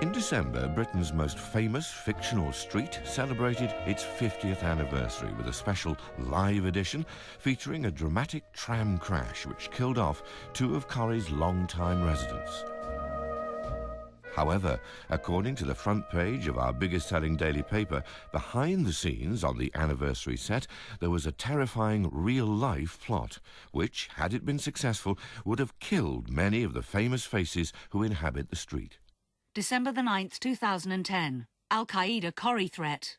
In December, Britain's most famous fictional street celebrated its 50th anniversary with a special live edition featuring a dramatic tram crash which killed off two of Corrie's long-time residents. However, according to the front page of our biggest-selling daily paper, behind the scenes on the anniversary set, there was a terrifying real-life plot, which, had it been successful, would have killed many of the famous faces who inhabit the street. December the 9th, 2010. Al-Qaeda Corrie threat.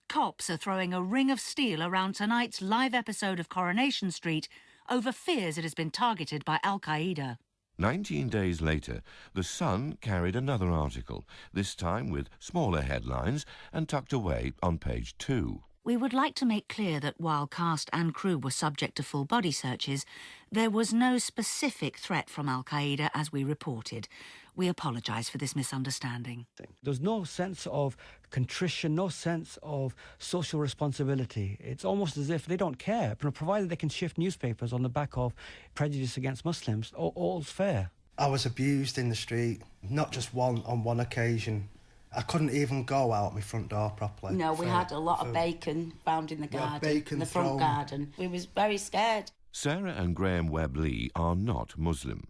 Cops are throwing a ring of steel around tonight's live episode of Coronation Street over fears it has been targeted by Al-Qaeda. 19 days later, The Sun carried another article, this time with smaller headlines and tucked away on page 2. We would like to make clear that while cast and crew were subject to full body searches, there was no specific threat from Al-Qaeda as we reported. We apologise for this misunderstanding. There's no sense of contrition, no sense of social responsibility. It's almost as if they don't care, provided they can shift newspapers on the back of prejudice against Muslims, all's fair. I was abused in the street, not just on one occasion. I couldn't even go out my front door properly. No, we had a lot of bacon found in the garden, in the front garden. We was very scared. Sarah and Graham Webb-Lee are not Muslim.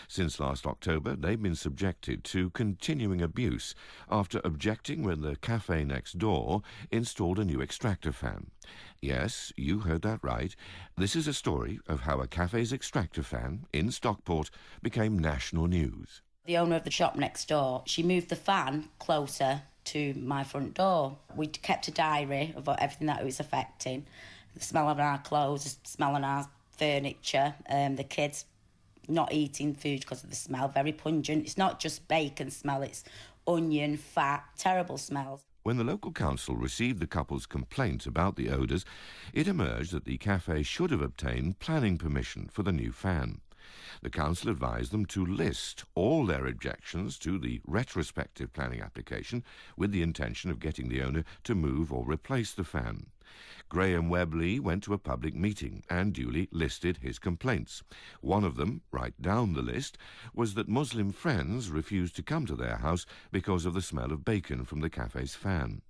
Since last October, they've been subjected to continuing abuse after objecting when the cafe next door installed a new extractor fan. Yes, you heard that right. This is a story of how a cafe's extractor fan in Stockport became national news. The owner of the shop next door, she moved the fan closer to my front door. We kept a diary of everything that it was affecting. The smell of our clothes, the smell of our furniture, the kids not eating food because of the smell, very pungent. It's not just bacon smell, it's onion, fat, terrible smells. When the local council received the couple's complaint about the odours, it emerged that the cafe should have obtained planning permission for the new fan. The council advised them to list all their objections to the retrospective planning application with the intention of getting the owner to move or replace the fan. Graham Webb-Lee went to a public meeting and duly listed his complaints. One of them, right down the list, was that Muslim friends refused to come to their house because of the smell of bacon from the cafe's fan.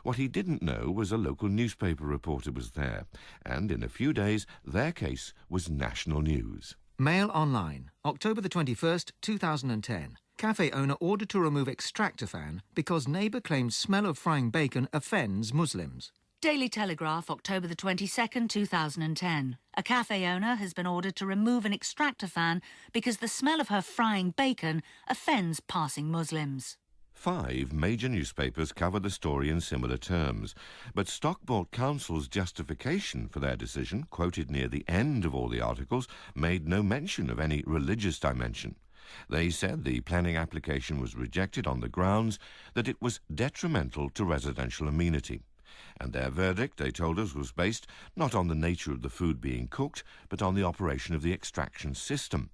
What he didn't know was a local newspaper reporter was there, and in a few days their case was national news. Mail Online, October the 21st, 2010. Cafe owner ordered to remove extractor fan because neighbour claims smell of frying bacon offends Muslims. Daily Telegraph, October the 22nd, 2010. A cafe owner has been ordered to remove an extractor fan because the smell of her frying bacon offends passing Muslims. 5 major newspapers cover the story in similar terms, but Stockport Council's justification for their decision, quoted near the end of all the articles, made no mention of any religious dimension. They said the planning application was rejected on the grounds that it was detrimental to residential amenity. And their verdict, they told us, was based not on the nature of the food being cooked, but on the operation of the extraction system.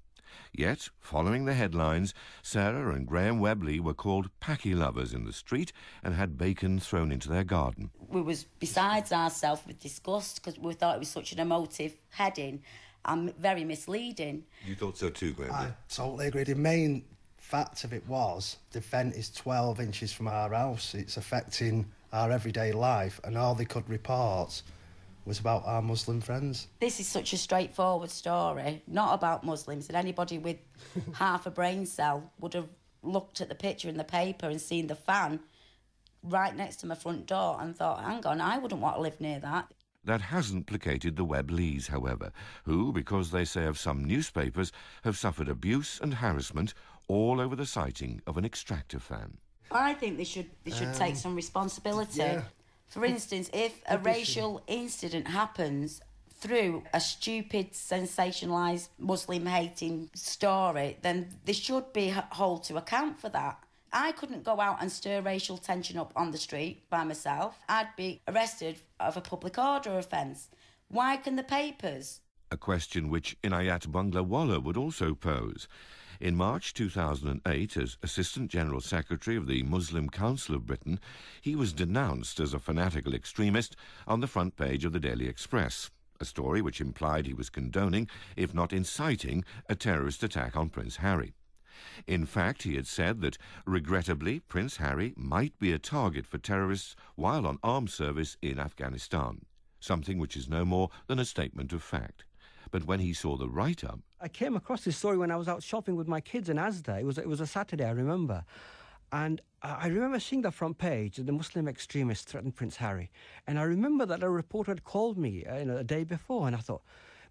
Yet, following the headlines, Sarah and Graham Webb-Lee were called packy lovers in the street and had bacon thrown into their garden. We was besides ourselves with disgust because we thought it was such an emotive heading and very misleading. You thought so too, Graham? I totally agree. The main fact of it was the vent is 12 inches from our house. It's affecting our everyday life, and all they could report was about our Muslim friends. This is such a straightforward story, not about Muslims, and anybody with half a brain cell would have looked at the picture in the paper and seen the fan right next to my front door and thought, hang on, I wouldn't want to live near that. That hasn't placated the Webb-Lees, however, who, because they say of some newspapers, have suffered abuse and harassment all over the sighting of an extractor fan. I think they should take some responsibility. Yeah. For instance, if a racial incident happens through a stupid, sensationalised, Muslim-hating story, then they should be held to account for that. I couldn't go out and stir racial tension up on the street by myself. I'd be arrested of a public order offence. Why can the papers? A question which Inayat Banglawala would also pose. In March 2008, as Assistant General Secretary of the Muslim Council of Britain, he was denounced as a fanatical extremist on the front page of the Daily Express, a story which implied he was condoning, if not inciting, a terrorist attack on Prince Harry. In fact, he had said that, regrettably, Prince Harry might be a target for terrorists while on armed service in Afghanistan, something which is no more than a statement of fact. But when he saw the write-up... I came across this story when I was out shopping with my kids in Asda. It was a Saturday, I remember. And I remember seeing the front page, the Muslim extremists threatened Prince Harry. And I remember that a reporter had called me a day before, and I thought,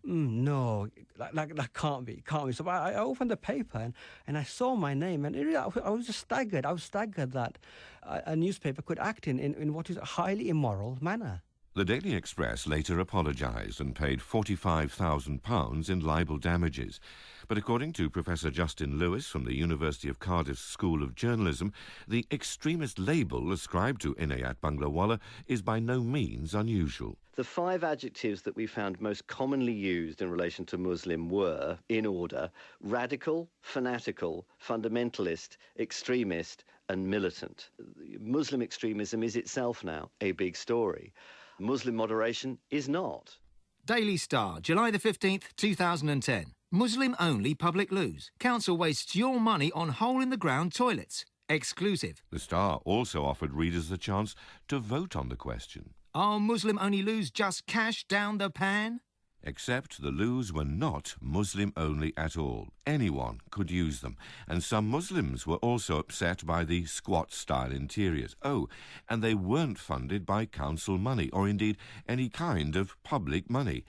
no, that can't be. So I opened the paper and I saw my name, and I was just staggered. I was staggered that a newspaper could act in what is a highly immoral manner. The Daily Express later apologised and paid £45,000 in libel damages. But according to Professor Justin Lewis from the University of Cardiff's School of Journalism, the extremist label ascribed to Inayat Banglawala is by no means unusual. The 5 adjectives that we found most commonly used in relation to Muslim were, in order, radical, fanatical, fundamentalist, extremist and militant. Muslim extremism is itself now a big story. Muslim moderation is not. Daily Star, July the 15th, 2010. Muslim-only public loos. Council wastes your money on hole-in-the-ground toilets. Exclusive. The Star also offered readers the chance to vote on the question. Are Muslim-only loos just cash down the pan? Except the loos were not Muslim-only at all. Anyone could use them, and some Muslims were also upset by the squat-style interiors. Oh, and they weren't funded by council money, or indeed any kind of public money.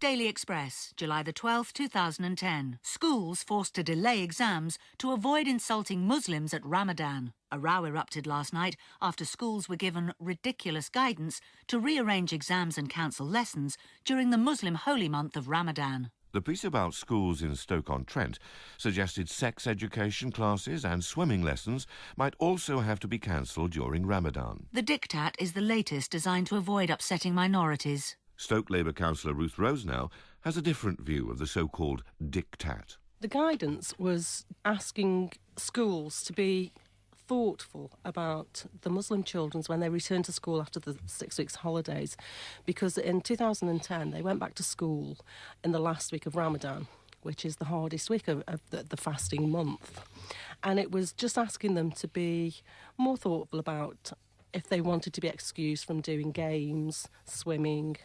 Daily Express, July the 12th, 2010. Schools forced to delay exams to avoid insulting Muslims at Ramadan. A row erupted last night after schools were given ridiculous guidance to rearrange exams and cancel lessons during the Muslim holy month of Ramadan. The piece about schools in Stoke-on-Trent suggested sex education classes and swimming lessons might also have to be cancelled during Ramadan. The diktat is the latest designed to avoid upsetting minorities. Stoke Labour councillor Ruth Rosenau has a different view of the so-called diktat. The guidance was asking schools to be thoughtful about the Muslim children when they return to school after the 6 weeks holidays, because in 2010 they went back to school in the last week of Ramadan, which is the hardest week of the fasting month. And it was just asking them to be more thoughtful about if they wanted to be excused from doing games, swimming,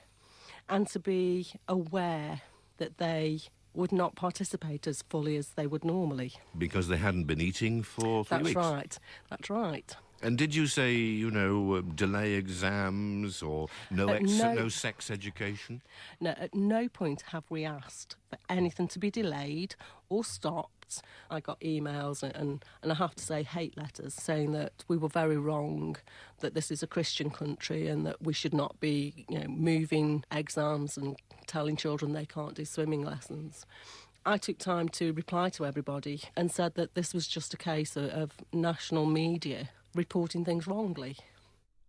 and to be aware that they would not participate as fully as they would normally. Because they hadn't been eating for 3 weeks? That's right. And did you say, delay exams or no sex education? No, at no point have we asked for anything to be delayed or stopped. I got emails and I have to say hate letters saying that we were very wrong, that this is a Christian country and that we should not be, moving exams and telling children they can't do swimming lessons. I took time to reply to everybody and said that this was just a case of national media reporting things wrongly.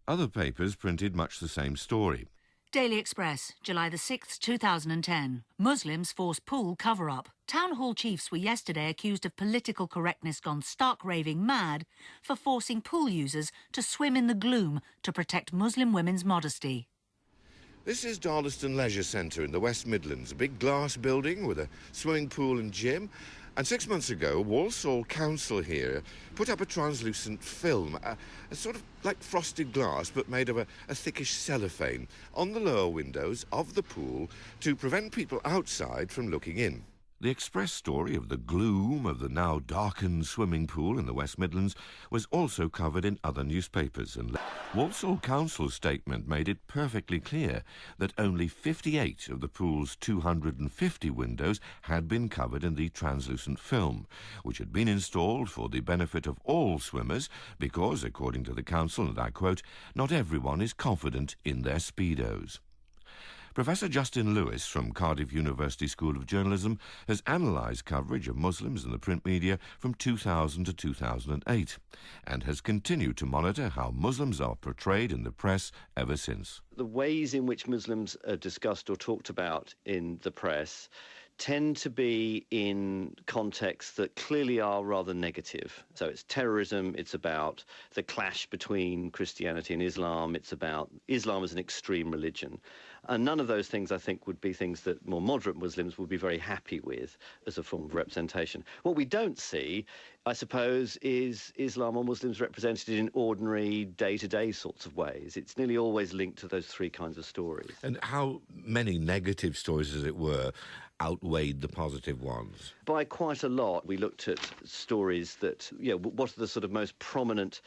Other papers printed much the same story. Daily Express, July the 6th, 2010. Muslims force pool cover-up. Town hall chiefs were yesterday accused of political correctness gone stark raving mad for forcing pool users to swim in the gloom to protect Muslim women's modesty. This is Darlaston Leisure Centre in the West Midlands, a big glass building with a swimming pool and gym. And 6 months ago, Walsall Council here put up a translucent film, a sort of like frosted glass but made of a thickish cellophane, on the lower windows of the pool to prevent people outside from looking in. The Express story of the gloom of the now darkened swimming pool in the West Midlands was also covered in other newspapers, and Walsall Council's statement made it perfectly clear that only 58 of the pool's 250 windows had been covered in the translucent film, which had been installed for the benefit of all swimmers because, according to the council, and I quote, "not everyone is confident in their Speedos." Professor Justin Lewis from Cardiff University School of Journalism has analysed coverage of Muslims in the print media from 2000 to 2008 and has continued to monitor how Muslims are portrayed in the press ever since. The ways in which Muslims are discussed or talked about in the press tend to be in contexts that clearly are rather negative. So it's terrorism, it's about the clash between Christianity and Islam, it's about Islam as an extreme religion. And none of those things, I think, would be things that more moderate Muslims would be very happy with as a form of representation. What we don't see, I suppose, is Islam or Muslims represented in ordinary, day-to-day sorts of ways. It's nearly always linked to those three kinds of stories. And how many negative stories, as it were, outweighed the positive ones? By quite a lot. We looked at stories that, what are the sort of most prominent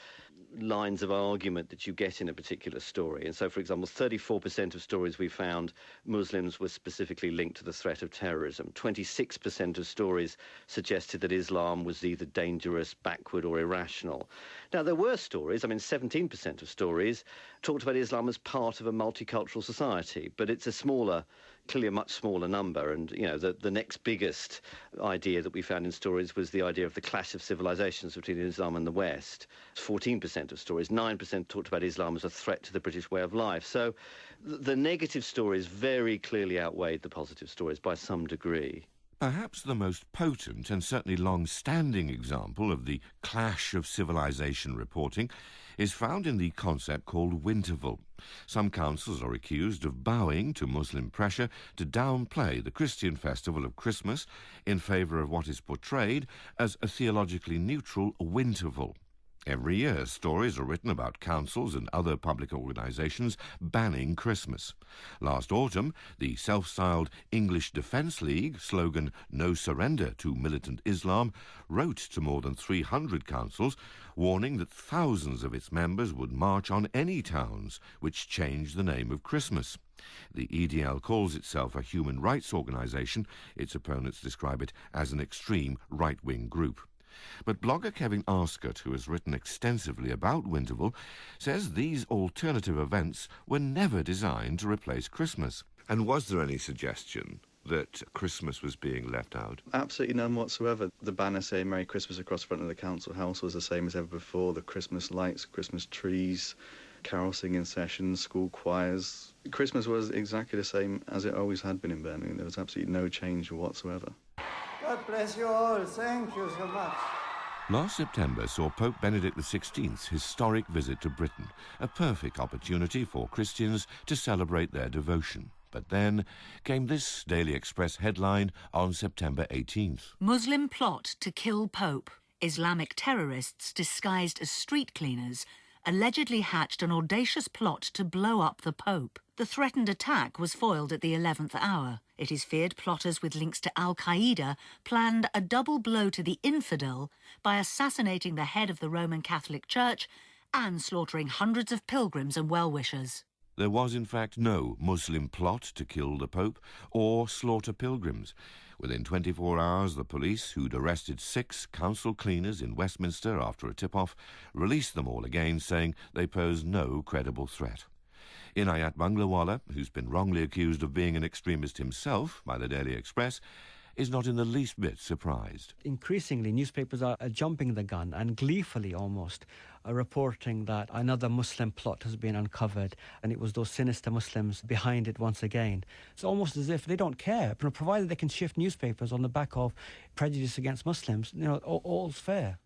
lines of argument that you get in a particular story. And so, for example, 34% of stories we found Muslims were specifically linked to the threat of terrorism. 26% of stories suggested that Islam was either dangerous, backward or irrational. Now, there were stories, 17% of stories talked about Islam as part of a multicultural society, but it's clearly a much smaller number. And, the next biggest idea that we found in stories was the idea of the clash of civilizations between Islam and the West. 14% of stories, 9% talked about Islam as a threat to the British way of life. So the negative stories very clearly outweighed the positive stories by some degree. Perhaps the most potent and certainly long-standing example of the clash of civilization reporting is found in the concept called Winterval. Some councils are accused of bowing to Muslim pressure to downplay the Christian festival of Christmas in favour of what is portrayed as a theologically neutral Winterval. Every year, stories are written about councils and other public organisations banning Christmas. Last autumn, the self-styled English Defence League slogan "No Surrender to Militant Islam" wrote to more than 300 councils, warning that thousands of its members would march on any towns which changed the name of Christmas. The EDL calls itself a human rights organisation. Its opponents describe it as an extreme right-wing group. But blogger Kevin Arscott, who has written extensively about Winterval, says these alternative events were never designed to replace Christmas. And was there any suggestion that Christmas was being left out? Absolutely none whatsoever. The banner saying Merry Christmas across the front of the council house was the same as ever before. The Christmas lights, Christmas trees, carol singing sessions, school choirs. Christmas was exactly the same as it always had been in Birmingham. There was absolutely no change whatsoever. God bless you all. Thank you so much. Last September saw Pope Benedict XVI's historic visit to Britain, a perfect opportunity for Christians to celebrate their devotion. But then came this Daily Express headline on September 18th. Muslim plot to kill Pope. Islamic terrorists disguised as street cleaners allegedly hatched an audacious plot to blow up the Pope. The threatened attack was foiled at the 11th hour. It is feared plotters with links to Al-Qaeda planned a double blow to the infidel by assassinating the head of the Roman Catholic Church and slaughtering hundreds of pilgrims and well-wishers. There was, in fact, no Muslim plot to kill the Pope or slaughter pilgrims. Within 24 hours, the police, who'd arrested 6 council cleaners in Westminster after a tip-off, released them all again, saying they pose no credible threat. Inayat Banglawala, who's been wrongly accused of being an extremist himself by the Daily Express, is not in the least bit surprised. Increasingly, newspapers are jumping the gun and gleefully almost are reporting that another Muslim plot has been uncovered and it was those sinister Muslims behind it once again. It's almost as if they don't care, provided they can shift newspapers on the back of prejudice against Muslims, all's fair.